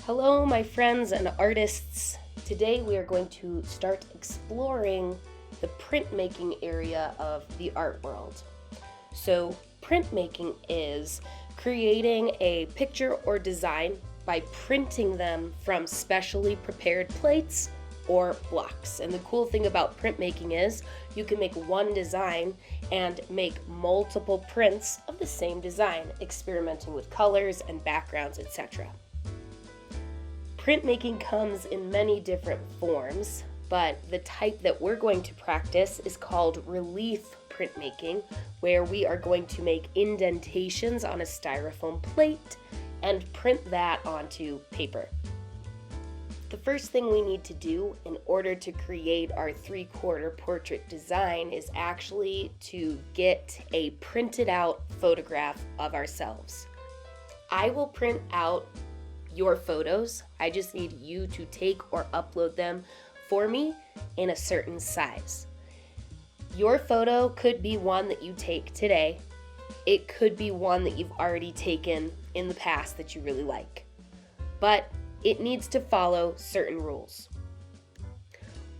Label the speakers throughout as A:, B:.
A: Hello, my friends and artists. Today we are going to start exploring the printmaking area of the art world. So, printmaking is creating a picture or design by printing them from specially prepared plates or blocks. And the cool thing about printmaking is you can make one design and make multiple prints of the same design, experimenting with colors and backgrounds, etc. Printmaking comes in many different forms, but the type that we're going to practice is called relief printmaking, where we are going to make indentations on a styrofoam plate and print that onto paper. The first thing we need to do in order to create our 3/4 portrait design is actually to get a printed out photograph of ourselves. I will print out your photos. I just need you to take or upload them for me in a certain size. Your photo could be one that you take today. It could be one that you've already taken in the past that you really like. But it needs to follow certain rules.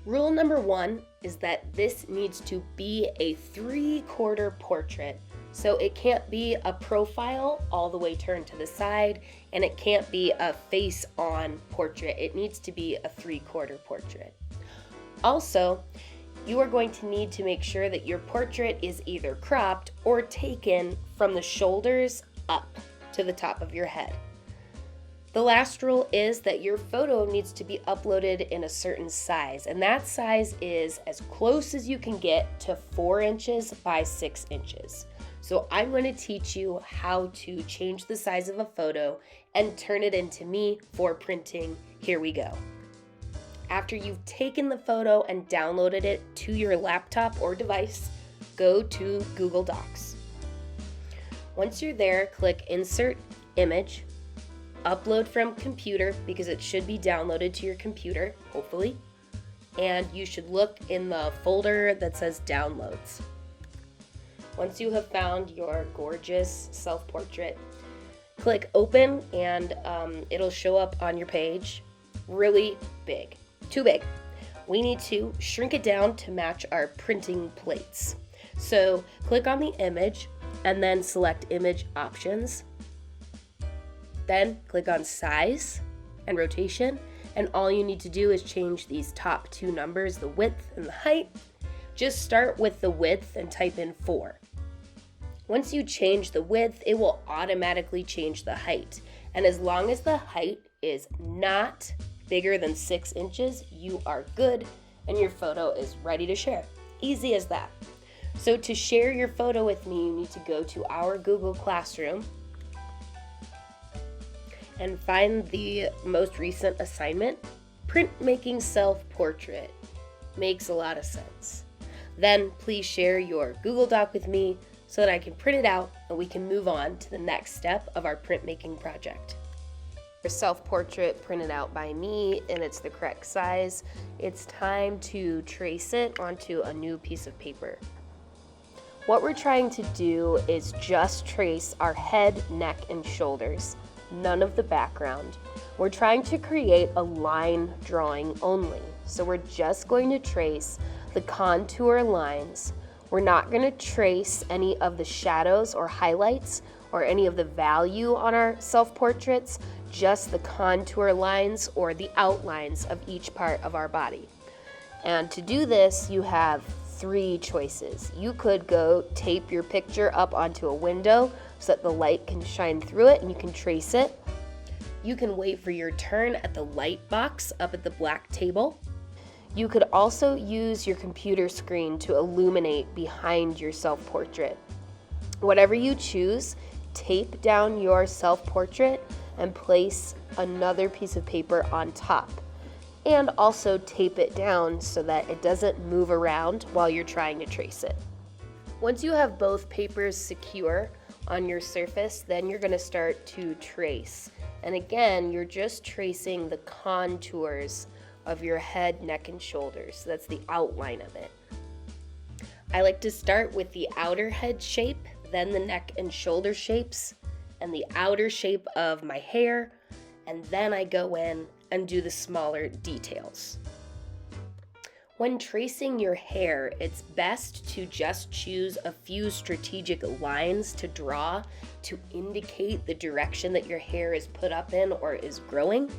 A: Rule number 1 is that this needs to be a 3/4 portrait. So it can't be a profile all the way turned to the side, and it can't be a face-on portrait. It needs to be a 3/4 portrait. Also, you are going to need to make sure that your portrait is either cropped or taken from the shoulders up to the top of your head. The last rule is that your photo needs to be uploaded in a certain size, and that size is as close as you can get to 4 inches by 6 inches. So I'm going to teach you how to change the size of a photo and turn it into me for printing. Here we go. After you've taken the photo and downloaded it to your laptop or device, go to Google Docs. Once you're there, click Insert Image, Upload from Computer, because it should be downloaded to your computer, hopefully, and you should look in the folder that says Downloads. Once you have found your gorgeous self-portrait, click Open, and it'll show up on your page really big. Too big. We need to shrink it down to match our printing plates. So click on the image and then select Image Options. Then click on Size and Rotation, and all you need to do is change these top 2 numbers, the width and the height. Just start with the width and type in 4. Once you change the width, it will automatically change the height. And as long as the height is not bigger than 6 inches, you are good and your photo is ready to share. Easy as that. So to share your photo with me, you need to go to our Google Classroom and find the most recent assignment, Printmaking Self-Portrait. Makes a lot of sense. Then please share your Google Doc with me so that I can print it out and we can move on to the next step of our printmaking project. Your self-portrait printed out by me and it's the correct size. It's time to trace it onto a new piece of paper. What we're trying to do is just trace our head, neck, and shoulders, none of the background. We're trying to create a line drawing only. So we're just going to trace the contour lines. We're not going to trace any of the shadows or highlights or any of the value on our self-portraits, just the contour lines or the outlines of each part of our body. And to do this, you have 3 choices. You could go tape your picture up onto a window so that the light can shine through it and you can trace it. You can wait for your turn at the light box up at the black table. You could also use your computer screen to illuminate behind your self-portrait. Whatever you choose, tape down your self-portrait and place another piece of paper on top. And also tape it down so that it doesn't move around while you're trying to trace it. Once you have both papers secure on your surface, then you're going to start to trace. And again, you're just tracing the contours of your head, neck, and shoulders. So that's the outline of it. I like to start with the outer head shape, then the neck and shoulder shapes, and the outer shape of my hair, and then I go in and do the smaller details. When tracing your hair, it's best to just choose a few strategic lines to draw to indicate the direction that your hair is put up in or is growing,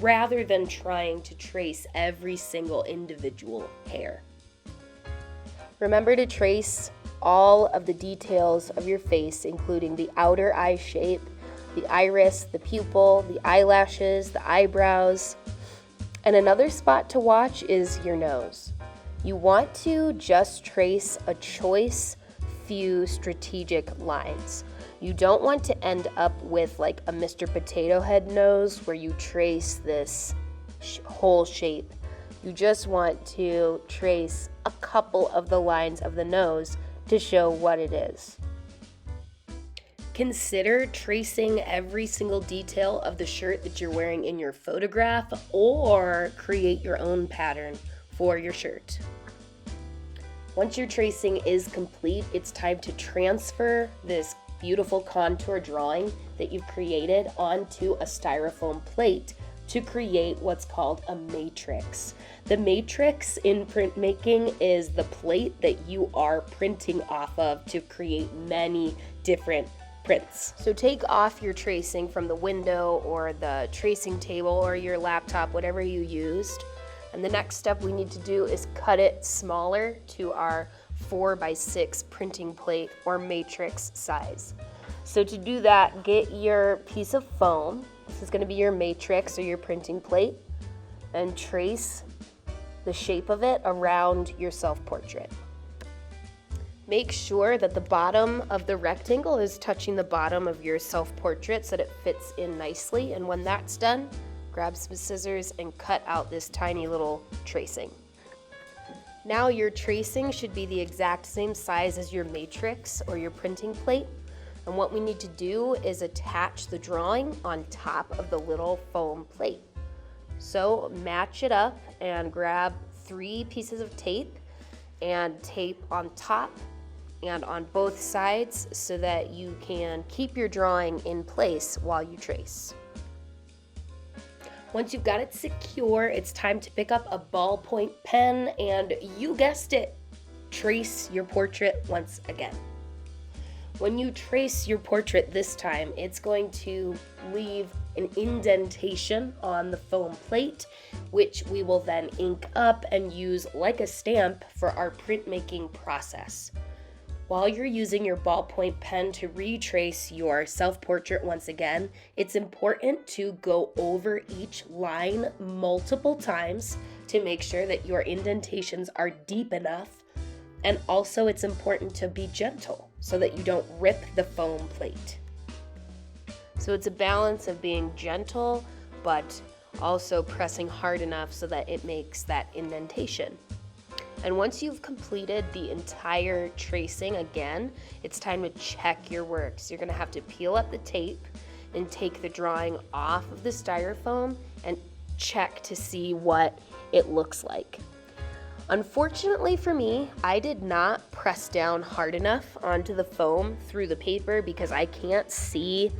A: rather than trying to trace every single individual hair. Remember to trace all of the details of your face, including the outer eye shape, the iris, the pupil, the eyelashes, the eyebrows. And another spot to watch is your nose. You want to just trace a choice few strategic lines. You don't want to end up with like a Mr. Potato Head nose where you trace this whole shape. You just want to trace a couple of the lines of the nose to show what it is. Consider tracing every single detail of the shirt that you're wearing in your photograph, or create your own pattern for your shirt. Once your tracing is complete, it's time to transfer this beautiful contour drawing that you've created onto a styrofoam plate to create what's called a matrix. The matrix in printmaking is the plate that you are printing off of to create many different prints. So take off your tracing from the window or the tracing table or your laptop, whatever you used. And the next step we need to do is cut it smaller to our 4x6 printing plate or matrix size. So to do that, get your piece of foam. This is going to be your matrix or your printing plate, and trace the shape of it around your self-portrait. Make sure that the bottom of the rectangle is touching the bottom of your self-portrait so that it fits in nicely. And when that's done, grab some scissors and cut out this tiny little tracing. Now your tracing should be the exact same size as your matrix or your printing plate. And what we need to do is attach the drawing on top of the little foam plate. So match it up and grab 3 pieces of tape and tape on top and on both sides so that you can keep your drawing in place while you trace. Once you've got it secure, it's time to pick up a ballpoint pen and, you guessed it, trace your portrait once again. When you trace your portrait this time, it's going to leave an indentation on the foam plate, which we will then ink up and use like a stamp for our printmaking process. While you're using your ballpoint pen to retrace your self-portrait once again, it's important to go over each line multiple times to make sure that your indentations are deep enough. And also it's important to be gentle so that you don't rip the foam plate. So it's a balance of being gentle, but also pressing hard enough so that it makes that indentation. And once you've completed the entire tracing again, it's time to check your work. So you're gonna have to peel up the tape and take the drawing off of the styrofoam and check to see what it looks like. Unfortunately for me, I did not press down hard enough onto the foam through the paper because I can't see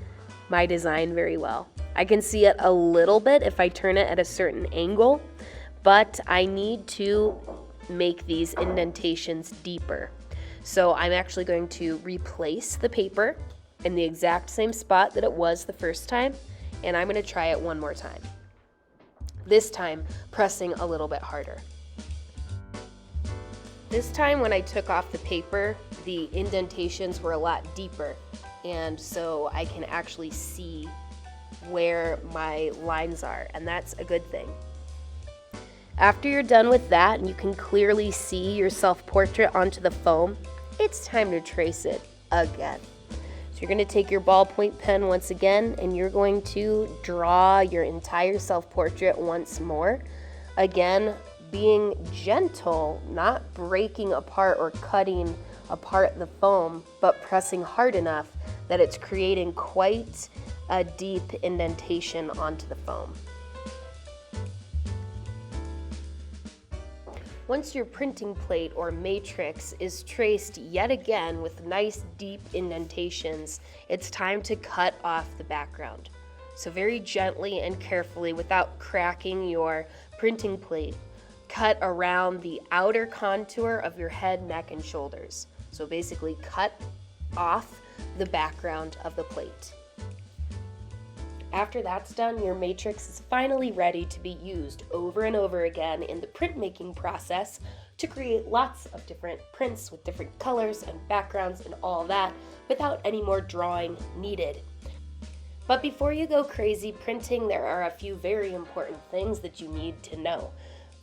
A: my design very well. I can see it a little bit if I turn it at a certain angle, but I need to make these indentations deeper. So I'm actually going to replace the paper in the exact same spot that it was the first time, and I'm going to try it one more time. This time, pressing a little bit harder. This time when I took off the paper, the indentations were a lot deeper, and so I can actually see where my lines are, and that's a good thing. After you're done with that and you can clearly see your self-portrait onto the foam, it's time to trace it again. So you're going to take your ballpoint pen once again and you're going to draw your entire self-portrait once more. Again, being gentle, not breaking apart or cutting apart the foam, but pressing hard enough that it's creating quite a deep indentation onto the foam. Once your printing plate or matrix is traced yet again with nice deep indentations, it's time to cut off the background. So very gently and carefully, without cracking your printing plate, cut around the outer contour of your head, neck, and shoulders. So basically cut off the background of the plate. After that's done, your matrix is finally ready to be used over and over again in the printmaking process to create lots of different prints with different colors and backgrounds and all that without any more drawing needed. But before you go crazy printing, there are a few very important things that you need to know.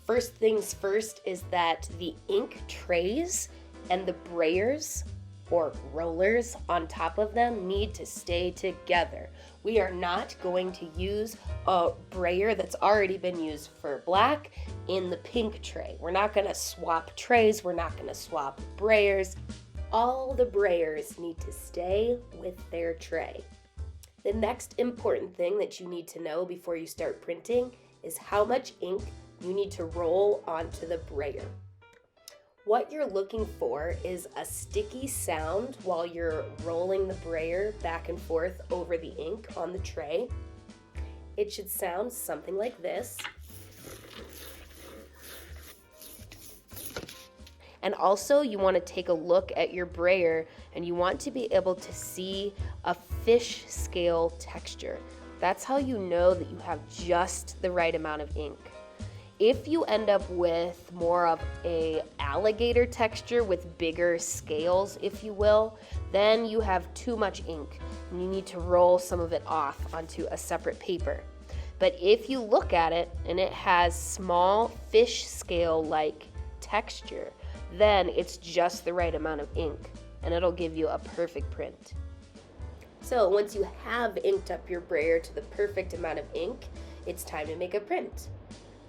A: First things first is that the ink trays and the brayers or rollers on top of them need to stay together. We are not going to use a brayer that's already been used for black in the pink tray. We're not going to swap trays. We're not going to swap brayers. All the brayers need to stay with their tray. The next important thing that you need to know before you start printing is how much ink you need to roll onto the brayer. What you're looking for is a sticky sound while you're rolling the brayer back and forth over the ink on the tray. It should sound something like this. And also you want to take a look at your brayer and you want to be able to see a fish scale texture. That's how you know that you have just the right amount of ink. If you end up with more of a alligator texture with bigger scales, if you will, then you have too much ink and you need to roll some of it off onto a separate paper. But if you look at it and it has small fish scale like texture, then it's just the right amount of ink and it'll give you a perfect print. So once you have inked up your brayer to the perfect amount of ink, it's time to make a print.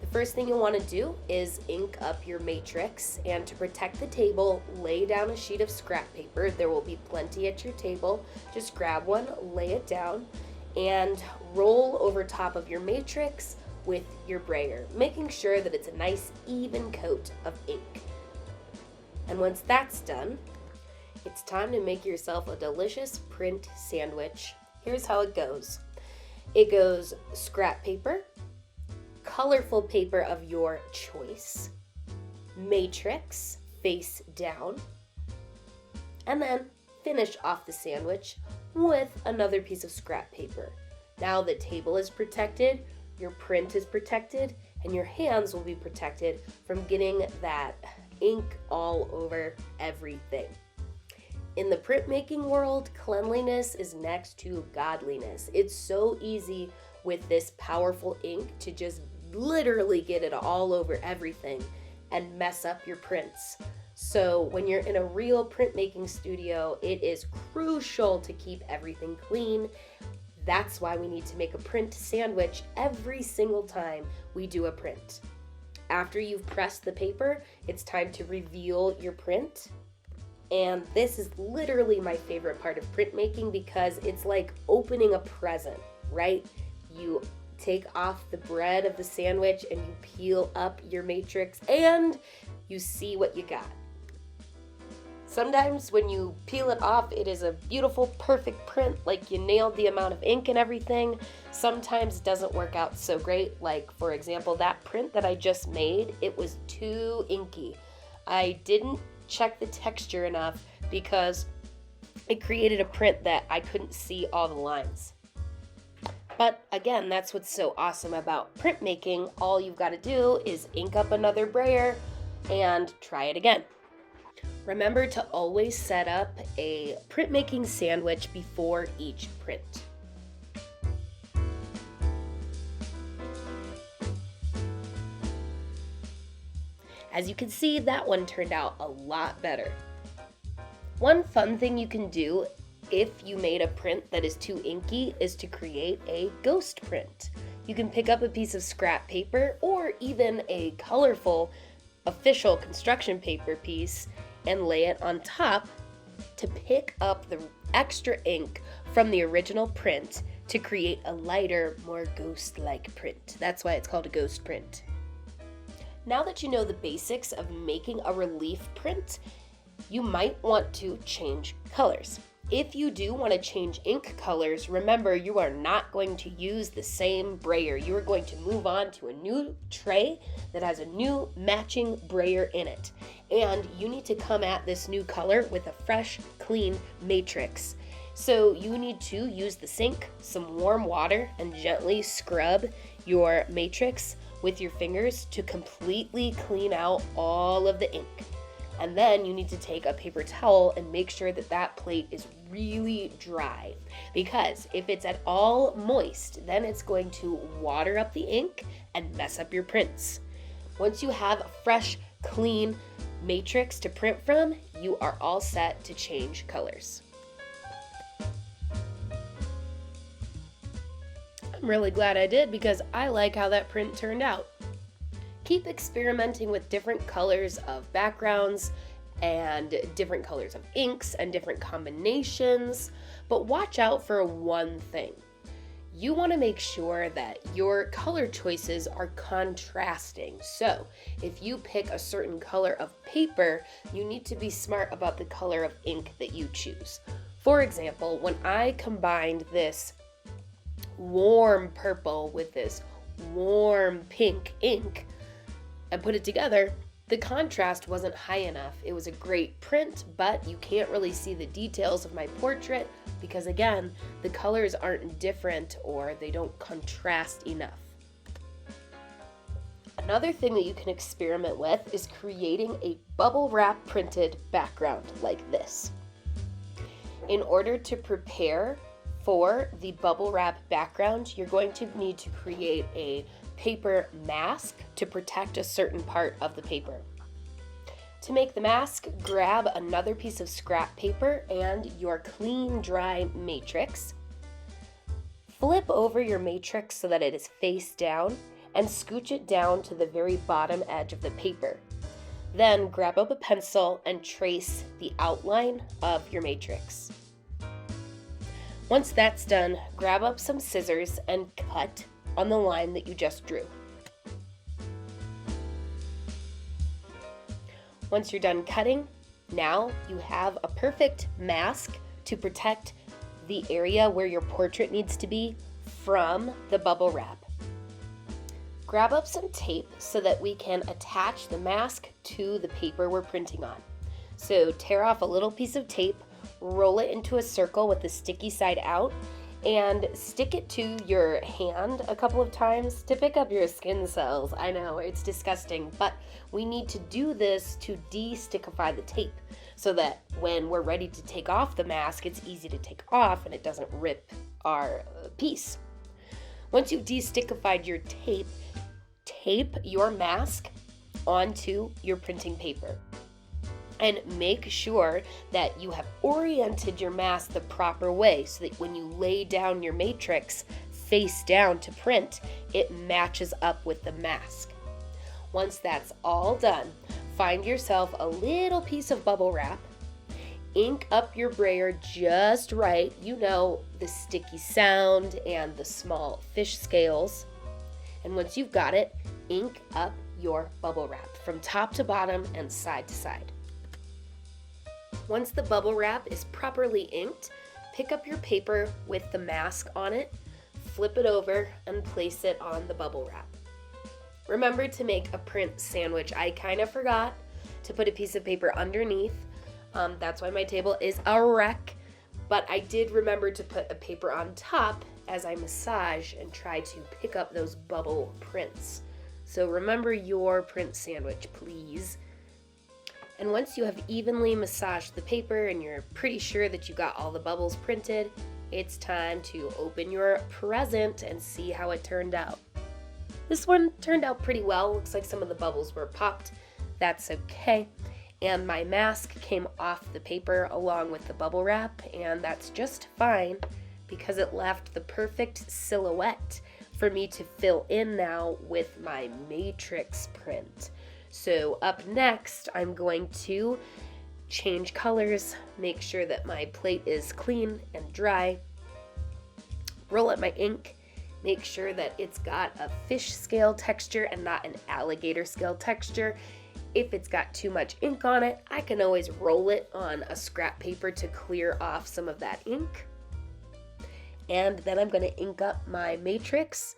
A: The first thing you'll want to do is ink up your matrix, and to protect the table, lay down a sheet of scrap paper. There will be plenty at your table. Just grab one, lay it down, and roll over top of your matrix with your brayer, making sure that it's a nice even coat of ink. And once that's done, it's time to make yourself a delicious print sandwich. Here's how it goes. It goes scrap paper, colorful paper of your choice, matrix face down, and then finish off the sandwich with another piece of scrap paper. Now the table is protected, your print is protected, and your hands will be protected from getting that ink all over everything. In the printmaking world, cleanliness is next to godliness. It's so easy with this powerful ink to just literally get it all over everything and mess up your prints. So when you're in a real printmaking studio, it is crucial to keep everything clean. That's why we need to make a print sandwich every single time we do a print. After you've pressed the paper, it's time to reveal your print. And this is literally my favorite part of printmaking because it's like opening a present, right? You take off the bread of the sandwich and you peel up your matrix and you see what you got. Sometimes when you peel it off, it is a beautiful, perfect print, like you nailed the amount of ink and everything. Sometimes it doesn't work out so great, like for example, that print that I just made, it was too inky. I didn't check the texture enough because it created a print that I couldn't see all the lines. But again, that's what's so awesome about printmaking. All you've got to do is ink up another brayer and try it again. Remember to always set up a printmaking sandwich before each print. As you can see, that one turned out a lot better. One fun thing you can do if you made a print that is too inky is to create a ghost print. You can pick up a piece of scrap paper or even a colorful official construction paper piece and lay it on top to pick up the extra ink from the original print to create a lighter, more ghost-like print. That's why it's called a ghost print. Now that you know the basics of making a relief print, you might want to change colors. If you do want to change ink colors, remember you are not going to use the same brayer. You are going to move on to a new tray that has a new matching brayer in it. And you need to come at this new color with a fresh, clean matrix. So you need to use the sink, some warm water, and gently scrub your matrix with your fingers to completely clean out all of the ink. And then you need to take a paper towel and make sure that that plate is really dry, because if it's at all moist, then it's going to water up the ink and mess up your prints. Once you have a fresh, clean matrix to print from, you are all set to change colors. I'm really glad I did, because I like how that print turned out. Keep experimenting with different colors of backgrounds and different colors of inks and different combinations, but watch out for one thing. You want to make sure that your color choices are contrasting. So if you pick a certain color of paper, you need to be smart about the color of ink that you choose. For example, when I combined this warm purple with this warm pink ink and put it together, the contrast wasn't high enough. It was a great print, but you can't really see the details of my portrait because, again, the colors aren't different or they don't contrast enough. Another thing that you can experiment with is creating a bubble wrap printed background like this. In order to prepare for the bubble wrap background, you're going to need to create a paper mask to protect a certain part of the paper. To make the mask, grab another piece of scrap paper and your clean, dry matrix. Flip over your matrix so that it is face down and scooch it down to the very bottom edge of the paper. Then grab up a pencil and trace the outline of your matrix. Once that's done, grab up some scissors and cut on the line that you just drew. Once you're done cutting, now you have a perfect mask to protect the area where your portrait needs to be from the bubble wrap. Grab up some tape so that we can attach the mask to the paper we're printing on. So tear off a little piece of tape, roll it into a circle with the sticky side out, and stick it to your hand a couple of times to pick up your skin cells. I know, it's disgusting, but we need to do this to de-stickify the tape so that when we're ready to take off the mask, it's easy to take off and it doesn't rip our piece. Once you've de-stickified your tape, tape your mask onto your printing paper. And make sure that you have oriented your mask the proper way so that when you lay down your matrix face down to print, it matches up with the mask. Once that's all done, find yourself a little piece of bubble wrap, ink up your brayer just right, you know, the sticky sound and the small fish scales. And once you've got it, ink up your bubble wrap from top to bottom and side to side. Once the bubble wrap is properly inked, pick up your paper with the mask on it, flip it over, and place it on the bubble wrap. Remember to make a print sandwich. I kind of forgot to put a piece of paper underneath. That's why my table is a wreck, but I did remember to put a paper on top as I massage and try to pick up those bubble prints. So remember your print sandwich, please. And once you have evenly massaged the paper and you're pretty sure that you got all the bubbles printed, it's time to open your present and see how it turned out. This one turned out pretty well. Looks like some of the bubbles were popped. That's okay. And my mask came off the paper along with the bubble wrap, and that's just fine because it left the perfect silhouette for me to fill in now with my matrix print. So up next, I'm going to change colors, make sure that my plate is clean and dry, roll up my ink, make sure that it's got a fish scale texture and not an alligator scale texture, If it's got too much ink on it, I can always roll it on a scrap paper to clear off some of that ink. And then I'm going to ink up my matrix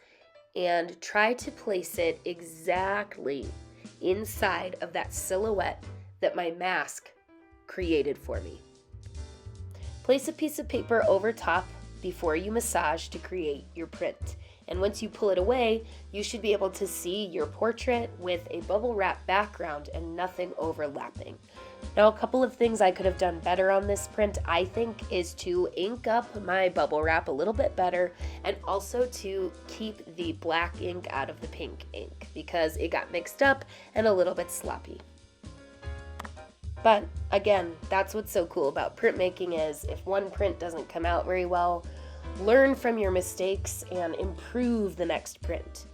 A: and try to place it exactly inside of that silhouette that my mask created for me. Place a piece of paper over top before you massage to create your print. And once you pull it away, you should be able to see your portrait with a bubble wrap background and nothing overlapping. Now, a couple of things I could have done better on this print, I think, is to ink up my bubble wrap a little bit better and also to keep the black ink out of the pink ink because it got mixed up and a little bit sloppy. But again, that's what's so cool about printmaking is if one print doesn't come out very well, learn from your mistakes and improve the next print.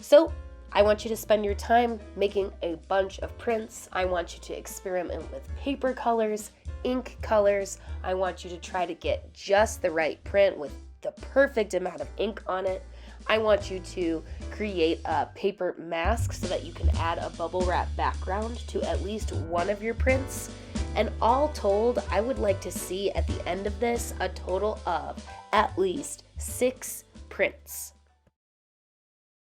A: So I want you to spend your time making a bunch of prints. I want you to experiment with paper colors, ink colors. I want you to try to get just the right print with the perfect amount of ink on it. I want you to create a paper mask so that you can add a bubble wrap background to at least one of your prints. And all told, I would like to see at the end of this a total of at least 6 prints.